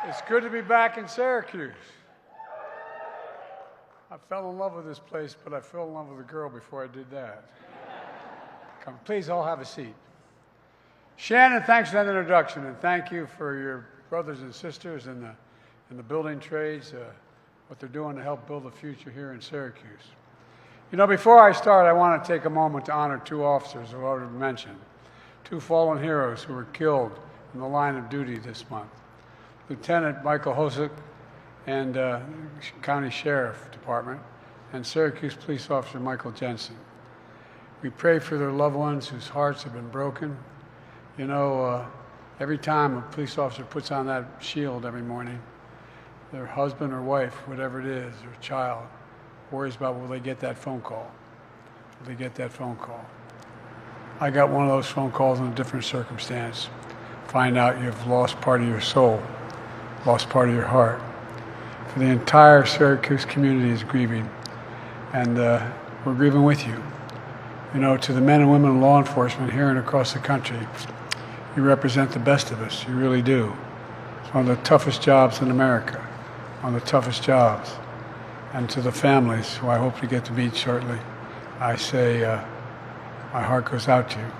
It's good to be back in Syracuse. I fell in love with this place, but I fell in love with a girl before I did that. Come, please all have a seat. Shannon, thanks for that introduction, and thank you for your brothers and sisters in the building trades, what they're doing to help build the future here in Syracuse. You know, before I start, I want to take a moment to honor two officers who I already mentioned, two fallen heroes who were killed in the line of duty this month. Lieutenant Michael Hosick and County Sheriff Department, and Syracuse Police Officer Michael Jensen. We pray for their loved ones whose hearts have been broken. You know, every time a police officer puts on that shield every morning, their husband or wife, whatever it is, or child, worries about will they get that phone call? Will they get that phone call? I got one of those phone calls in a different circumstance. Find out you've lost part of your soul, lost part of your heart. For the entire Syracuse community is grieving, and we're grieving with you. You know, to the men and women in law enforcement here and across the country, you represent the best of us, you really do. It's one of the toughest jobs in America, one of the toughest jobs. And to the families, who I hope to get to meet shortly, I say my heart goes out to you.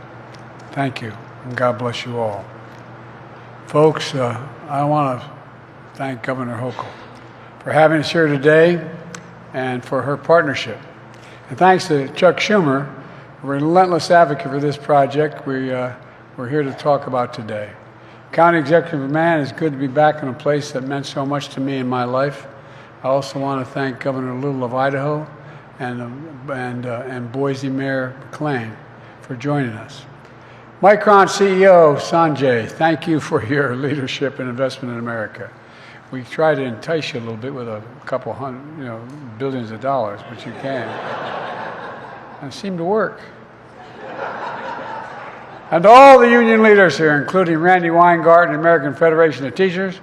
Thank you, and God bless you all. Folks, I want to thank Governor Hochul for having us here today and for her partnership. And thanks to Chuck Schumer, a relentless advocate for this project we're here to talk about today. County Executive Man, it's good to be back in a place that meant so much to me in my life. I also want to thank Governor Little of Idaho and Boise Mayor McLean for joining us. Micron CEO Sanjay, thank you for your leadership and investment in America. We try to entice you a little bit with a couple hundred, billions of dollars, but you can. And it seemed to work. And all the union leaders here, including Randy Weingarten, American Federation of Teachers,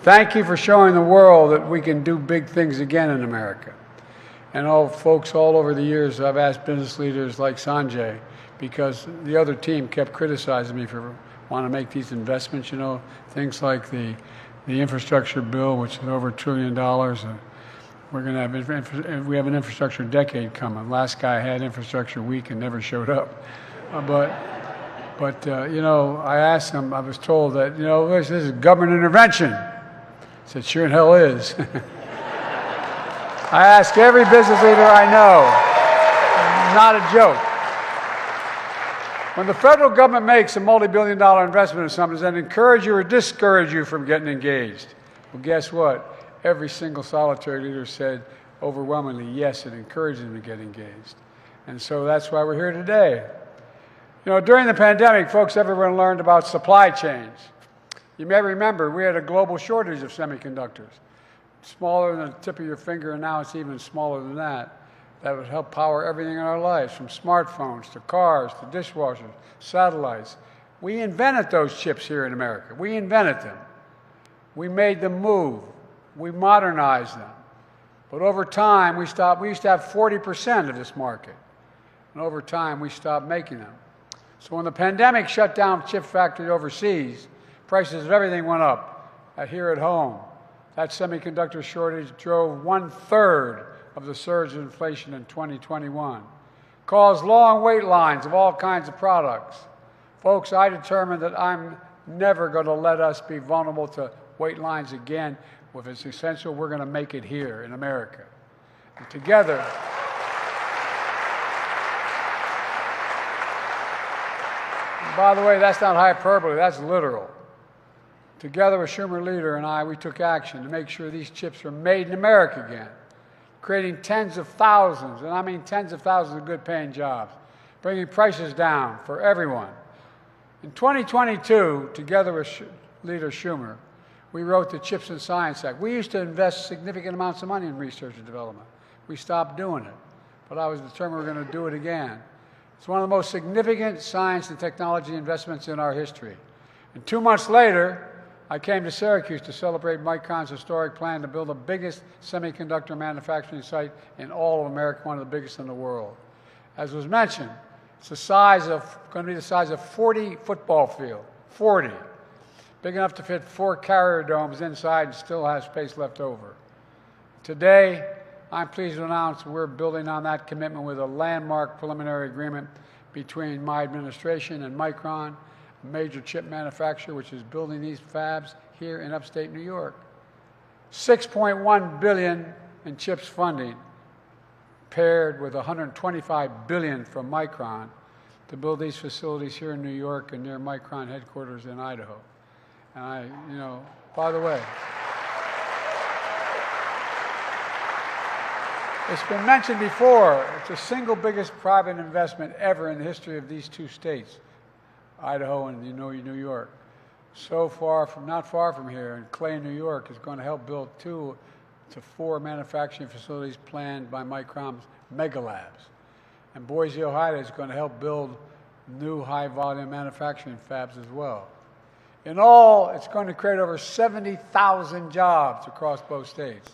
thank you for showing the world that we can do big things again in America. And all folks all over the years, I've asked business leaders like Sanjay, because the other team kept criticizing me for wanting to make these investments, things like the infrastructure bill, which is over $1 trillion. And we're going to we have an infrastructure decade coming. Last guy had infrastructure week and never showed up. But I asked him, I was told that, this is government intervention. I said, sure in hell is. I ask every business leader I know, not a joke. When the federal government makes a multi-billion-dollar investment in something, does that encourage you or discourage you from getting engaged? Well, guess what? Every single solitary leader said overwhelmingly, yes, it encourages them to get engaged. And so that's why we're here today. During the pandemic, folks, everyone learned about supply chains. You may remember we had a global shortage of semiconductors, smaller than the tip of your finger, and now it's even smaller than that. That would help power everything in our lives, from smartphones to cars to dishwashers, satellites. We invented those chips here in America. We invented them. We made them move. We modernized them. But over time, we used to have 40% of this market. And over time, we stopped making them. So when the pandemic shut down chip factories overseas, prices of everything went up. Here at home, that semiconductor shortage drove 1/3 of the surge in inflation in 2021, caused long wait lines of all kinds of products. Folks, I determined that I'm never going to let us be vulnerable to wait lines again. If it's essential, we're going to make it here in America. And together, and by the way, that's not hyperbole, that's literal. Together with Schumer leader and I, we took action to make sure these chips were made in America again, creating tens of thousands, and I mean tens of thousands of good-paying jobs, bringing prices down for everyone. In 2022, together with Leader Schumer, we wrote the Chips and Science Act. We used to invest significant amounts of money in research and development. We stopped doing it, but I was determined we were going to do it again. It's one of the most significant science and technology investments in our history. And 2 months later, I came to Syracuse to celebrate Micron's historic plan to build the biggest semiconductor manufacturing site in all of America, one of the biggest in the world. As was mentioned, it's going to be the size of 40 football fields, 40. big enough to fit 4 carrier domes inside and still has space left over. Today, I'm pleased to announce we're building on that commitment with a landmark preliminary agreement between my administration and Micron, a major chip manufacturer which is building these fabs here in upstate New York. $6.1 billion in CHIPS funding, paired with $125 billion from Micron to build these facilities here in New York and near Micron headquarters in Idaho. And by the way, it's been mentioned before, it's the single biggest private investment ever in the history of these 2 states, Idaho and New York. So far from, not far from here, in Clay, New York, is going to help build 2 to 4 manufacturing facilities planned by Micron's Mega Labs. And Boise, Ohio is going to help build new high-volume manufacturing fabs as well. In all, it's going to create over 70,000 jobs across both states,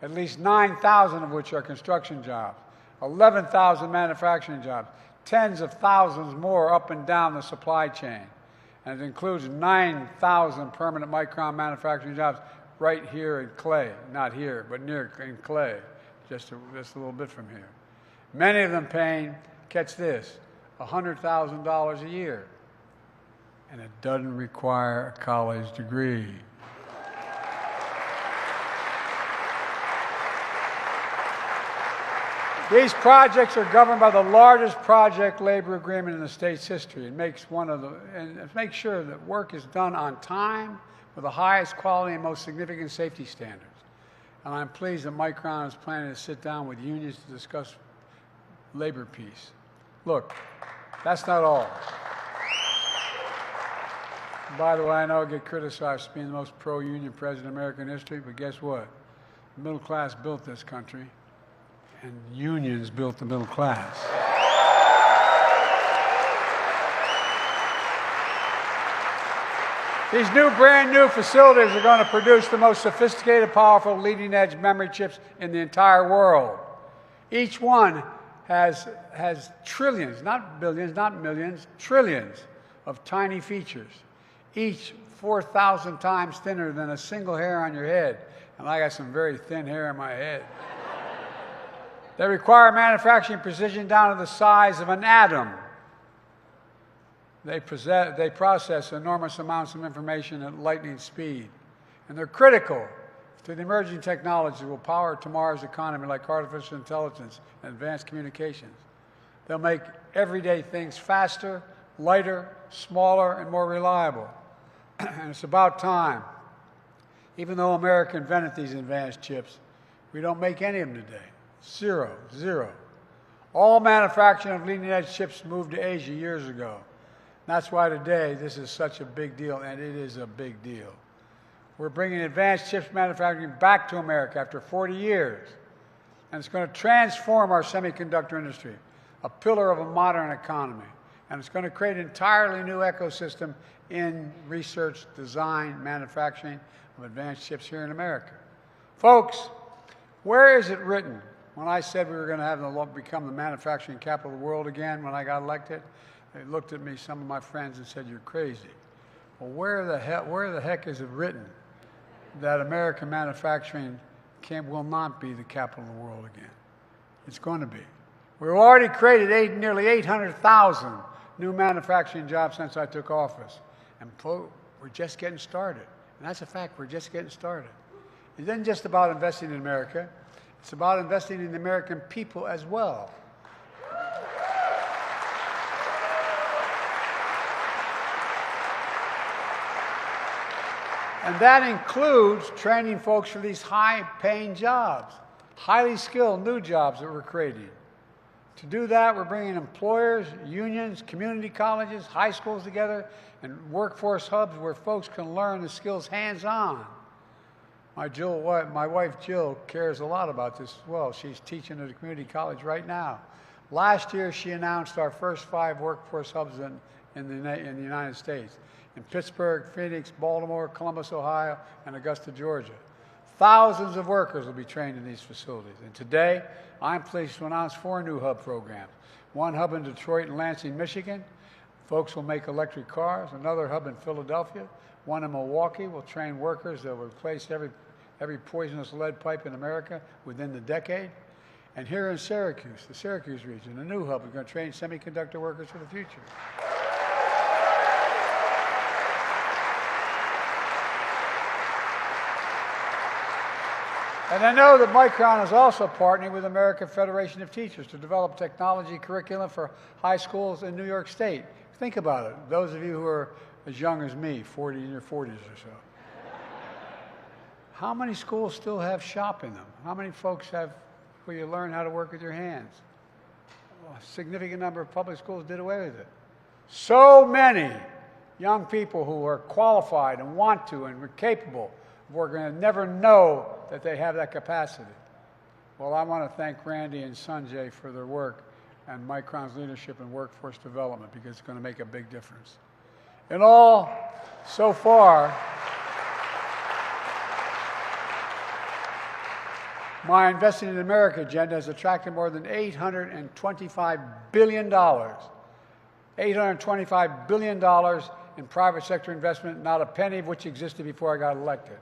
at least 9,000 of which are construction jobs, 11,000 manufacturing jobs, tens of thousands more up and down the supply chain. And it includes 9,000 permanent Micron manufacturing jobs right here in Clay, not here, but in Clay, just a little bit from here. Many of them paying, catch this, $100,000 a year. And it doesn't require a college degree. These projects are governed by the largest project labor agreement in the state's history. It makes makes sure that work is done on time with the highest quality and most significant safety standards. And I'm pleased that Micron is planning to sit down with unions to discuss labor peace. Look, that's not all. By the way, I know I get criticized for being the most pro-union president in American history, but guess what? The middle class built this country, and unions built the middle class. These brand new facilities are going to produce the most sophisticated, powerful, leading-edge memory chips in the entire world. Each one has trillions, not billions, not millions, trillions of tiny features, each 4,000 times thinner than a single hair on your head. And I got some very thin hair in my head. They require manufacturing precision down to the size of an atom. They process enormous amounts of information at lightning speed. And they're critical to the emerging technologies that will power tomorrow's economy, like artificial intelligence and advanced communications. They'll make everyday things faster, lighter, smaller, and more reliable. And it's about time. Even though America invented these advanced chips, we don't make any of them today. Zero. All manufacturing of leading-edge chips moved to Asia years ago. That's why today this is such a big deal, and it is a big deal. We're bringing advanced chips manufacturing back to America after 40 years, and it's going to transform our semiconductor industry, a pillar of a modern economy, and it's going to create an entirely new ecosystem in research, design, manufacturing of advanced chips here in America. Folks, where is it written? When I said we were going to become the manufacturing capital of the world again when I got elected, they looked at me, some of my friends, and said, "You're crazy." Well, where the heck is it written that American manufacturing will not be the capital of the world again? It's going to be. We've already created nearly 800,000 new manufacturing jobs since I took office. And we're just getting started. And that's a fact, we're just getting started. It isn't just about investing in America. It's about investing in the American people as well. And that includes training folks for these high-paying jobs, highly skilled new jobs that we're creating. To do that, we're bringing employers, unions, community colleges, high schools together, and workforce hubs where folks can learn the skills hands-on. My wife Jill cares a lot about this as well. She's teaching at a community college right now. Last year, she announced our first 5 workforce hubs in the United States, in Pittsburgh, Phoenix, Baltimore, Columbus, Ohio, and Augusta, Georgia. Thousands of workers will be trained in these facilities. And today, I'm pleased to announce 4 new hub programs. 1 hub in Detroit and Lansing, Michigan, Folks will make electric cars. Another hub in Philadelphia. One in Milwaukee will train workers that will replace every poisonous lead pipe in America within the decade. And here in Syracuse, the Syracuse region, a new hub is going to train semiconductor workers for the future. And I know that Micron is also partnering with the American Federation of Teachers to develop technology curriculum for high schools in New York State. Think about it. Those of you who are as young as me, 40 in your 40s or so. How many schools still have shop in them? How many folks have where you learn how to work with your hands? A significant number of public schools did away with it. So many young people who are qualified and want to and are capable of working and never know that they have that capacity. Well, I want to thank Randy and Sanjay for their work and Micron's leadership in workforce development, because it's going to make a big difference. In all, so far, my Investing in America agenda has attracted more than $825 billion. $825 billion in private sector investment, not a penny of which existed before I got elected.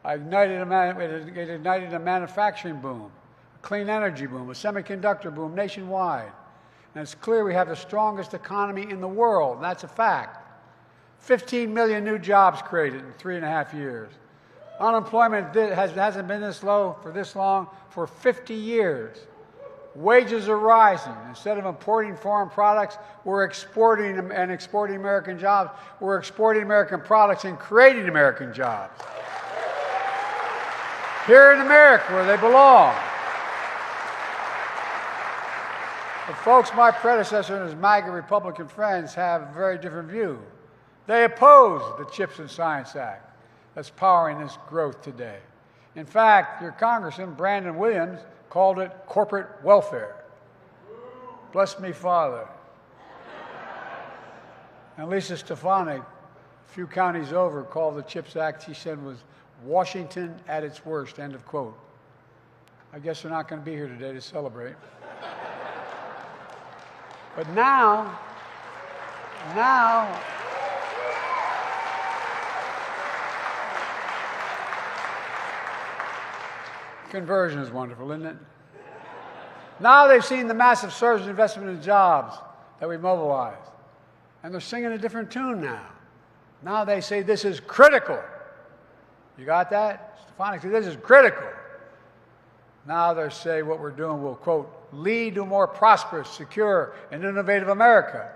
It ignited a manufacturing boom, a clean energy boom, a semiconductor boom nationwide. And it's clear we have the strongest economy in the world, and that's a fact. 15 million new jobs created in 3.5 years. Unemployment hasn't been this low for this long for 50 years. Wages are rising. Instead of importing foreign products, we're exporting American jobs. We're exporting American products and creating American jobs. Here in America, where they belong. But folks, my predecessor and his MAGA Republican friends have a very different view. They oppose the CHIPS and Science Act that's powering this growth today. In fact, your Congressman, Brandon Williams, called it corporate welfare. Bless me, Father. And Lisa Stefanik, a few counties over, called the CHIPS Act, she said, was Washington at its worst, end of quote. I guess they're not going to be here today to celebrate. But now, conversion is wonderful, isn't it? Now they've seen the massive surge in investment in jobs that we mobilized. And they're singing a different tune now. Now they say this is critical. You got that? Stefanik said this is critical. Now they say what we're doing will, quote, lead to a more prosperous, secure, and innovative America.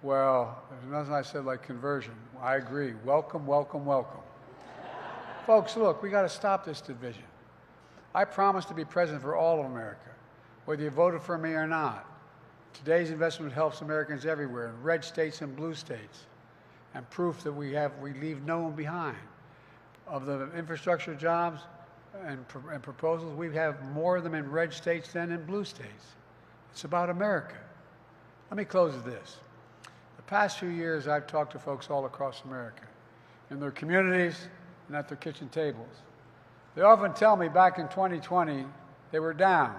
Well, there's nothing I said like conversion. I agree. Welcome, welcome, welcome. Folks, look, we got to stop this division. I promise to be president for all of America, whether you voted for me or not. Today's investment helps Americans everywhere, in red states and blue states, and proof that we leave no one behind. Of the infrastructure jobs and proposals, we have more of them in red states than in blue states. It's about America. Let me close with this. The past few years, I've talked to folks all across America, in their communities and at their kitchen tables. They often tell me back in 2020, they were down.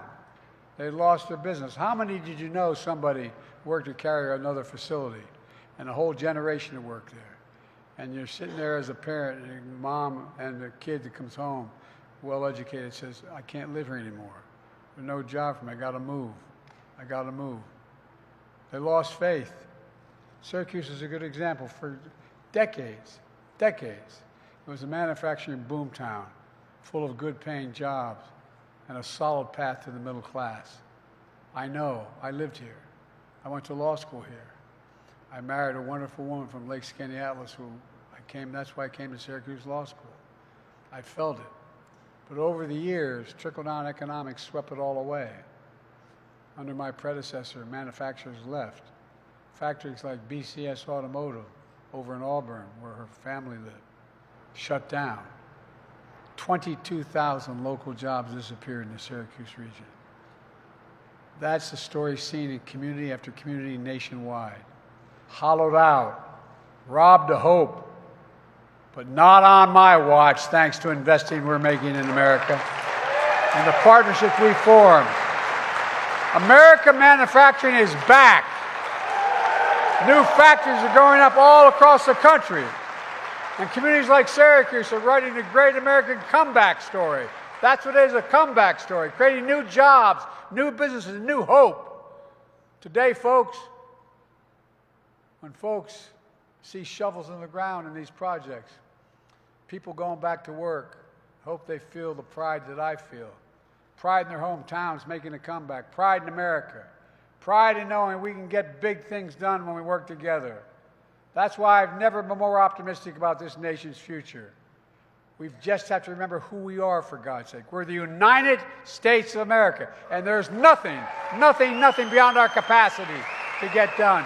They lost their business. How many did you know somebody worked to carry another facility and a whole generation that worked there? And you're sitting there as a parent, and your mom and the kid that comes home, well-educated, says, I can't live here anymore. There's no job for me. I got to move. I got to move. They lost faith. Syracuse is a good example. For decades, it was a manufacturing boom town, full of good-paying jobs and a solid path to the middle class. I know. I lived here. I went to law school here. I married a wonderful woman from Lake Skaneateles that's why I came to Syracuse Law School. I felt it. But over the years, trickle-down economics swept it all away. Under my predecessor, manufacturers left. Factories like BCS Automotive over in Auburn, where her family lived, shut down. 22,000 local jobs disappeared in the Syracuse region. That's the story seen in community after community nationwide. Hollowed out, robbed of hope, but not on my watch, thanks to investing we're making in America and the partnerships we formed. American manufacturing is back. New factories are going up all across the country. And communities like Syracuse are writing the great American comeback story. That's what it is, a comeback story, creating new jobs, new businesses, new hope. Today, folks, when folks see shovels in the ground in these projects, people going back to work, hope they feel the pride that I feel. Pride in their hometowns, making a comeback. Pride in America. Pride in knowing we can get big things done when we work together. That's why I've never been more optimistic about this nation's future. We just have to remember who we are, for God's sake. We're the United States of America, and there's nothing beyond our capacity to get done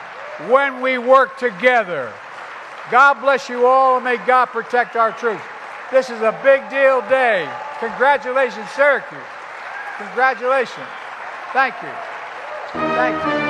when we work together. God bless you all, and may God protect our troops. This is a big deal day. Congratulations, Syracuse. Congratulations. Thank you. Thank you.